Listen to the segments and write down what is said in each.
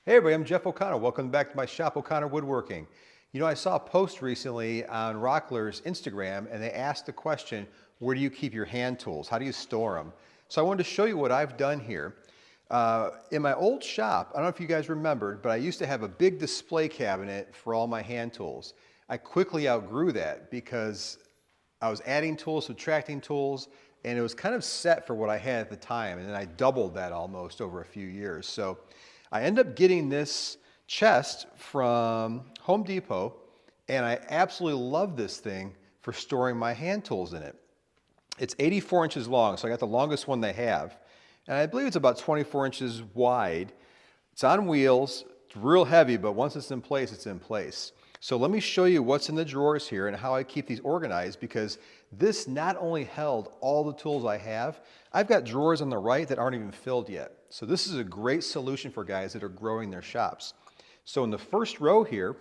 Hey everybody, I'm Jeff O'Connor. Welcome back to my shop, O'Connor Woodworking. You know, I saw a post recently on Rockler's Instagram and they asked the question, where do you keep your hand tools? How do you store them? So I wanted to show you what I've done here. In my old shop, I don't know if you guys remembered, but I used to have a big display cabinet for all my hand tools. I quickly outgrew that because I was adding tools, subtracting tools, and it was kind of set for what I had at the time. And then I doubled that almost over a few years. So I ended up getting this chest from Home Depot, and I absolutely love this thing for storing my hand tools in it. It's 84 inches long, so I got the longest one they have. And I believe it's about 24 inches wide. It's on wheels, it's real heavy, but once it's in place, it's in place. So let me show you what's in the drawers here and how I keep these organized, because this not only held all the tools I have, I've got drawers on the right that aren't even filled yet. So this is a great solution for guys that are growing their shops. So in the first row here,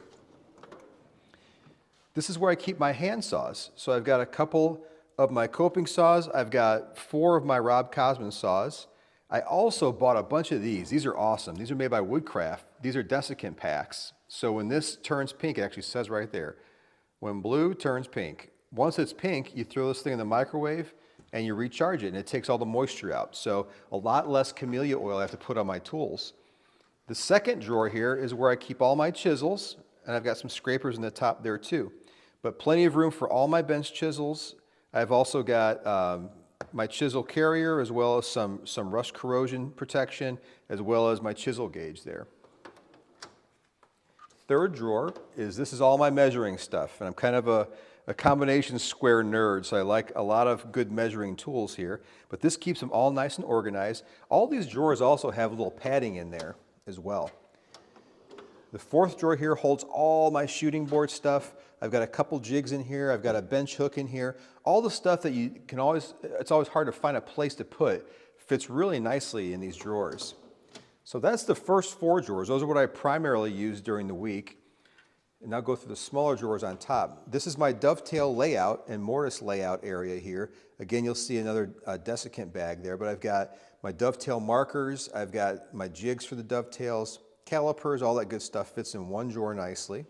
this is where I keep my hand saws. So I've got a couple of my coping saws. I've got 4 of my Rob Cosman saws. I also bought a bunch of these. These are awesome. These are made by Woodcraft. These are desiccant packs. So when this turns pink, it actually says right there, when blue turns pink. Once it's pink, you throw this thing in the microwave and you recharge it, and it takes all the moisture out. So a lot less camellia oil I have to put on my tools. The second drawer here is where I keep all my chisels, and I've got some scrapers in the top there too. But plenty of room for all my bench chisels. I've also got my chisel carrier, as well as some rust corrosion protection, as well as my chisel gauge there. Third drawer this is all my measuring stuff, and I'm kind of a combination square nerd, so I like a lot of good measuring tools here, but this keeps them all nice and organized. All these drawers also have a little padding in there as well. The fourth drawer here holds all my shooting board stuff. I've got a couple jigs in here. I've got a bench hook in here. All the stuff that you can it's always hard to find a place to put, fits really nicely in these drawers. So that's the first 4 drawers. Those are what I primarily use during the week. And now go through the smaller drawers on top. This is my dovetail layout and mortise layout area here. Again, you'll see another desiccant bag there, but I've got my dovetail markers. I've got my jigs for the dovetails, calipers, all that good stuff fits in one drawer nicely.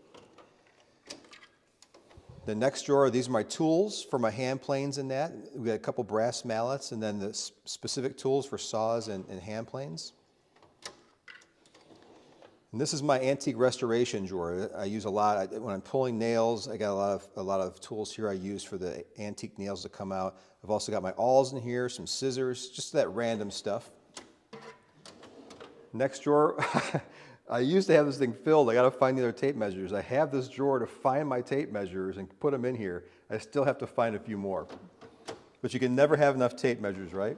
The next drawer, these are my tools for my hand planes and that. We've got a couple brass mallets and then the specific tools for saws and hand planes. And this is my antique restoration drawer. I use a lot when I'm pulling nails. I got a lot of tools here I use for the antique nails to come out. I've also got my awls in here, some scissors, just that random stuff. Next drawer, I used to have this thing filled. I got to find the other tape measures. I have this drawer to find my tape measures and put them in here. I still have to find a few more. But you can never have enough tape measures, right?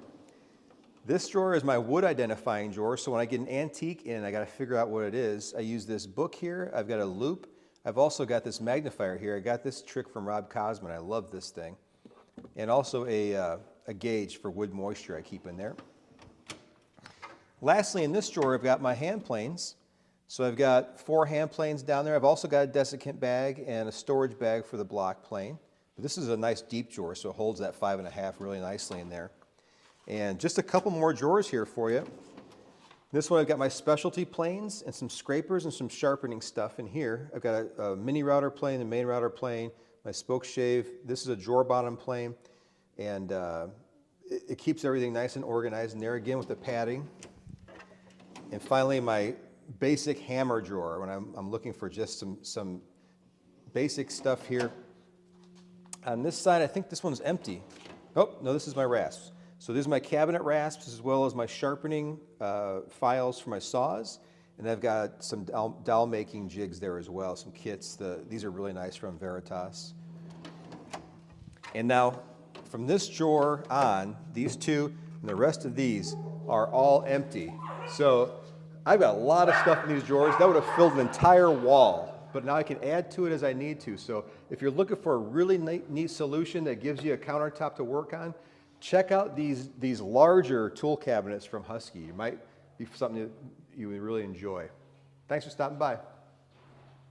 This drawer is my wood identifying drawer, so when I get an antique in, I got to figure out what it is. I use this book here. I've got a loop. I've also got this magnifier here. I got this trick from Rob Cosman. I love this thing. And also a gauge for wood moisture I keep in there. Lastly, in this drawer, I've got my hand planes. So I've got 4 hand planes down there. I've also got a desiccant bag and a storage bag for the block plane. But this is a nice deep drawer, so it holds that 5.5 really nicely in there. And just a couple more drawers here for you. This one I've got my specialty planes and some scrapers and some sharpening stuff in here. I've got a mini router plane, the main router plane, my spoke shave. This is a drawer bottom plane, and it keeps everything nice and organized in there again with the padding. And finally, my basic hammer drawer when I'm looking for just some basic stuff here. On this side, I think this one's empty. Oh, no, this is my rasps. So these are my cabinet rasps as well as my sharpening files for my saws. And I've got some dowel making jigs there as well, some kits. These are really nice from Veritas. And now from this drawer on, these 2 and the rest of these are all empty. So I've got a lot of stuff in these drawers. That would have filled an entire wall. But now I can add to it as I need to. So if you're looking for a really neat solution that gives you a countertop to work on, check out these larger tool cabinets from Husky. It might be something that you would really enjoy. Thanks for stopping by.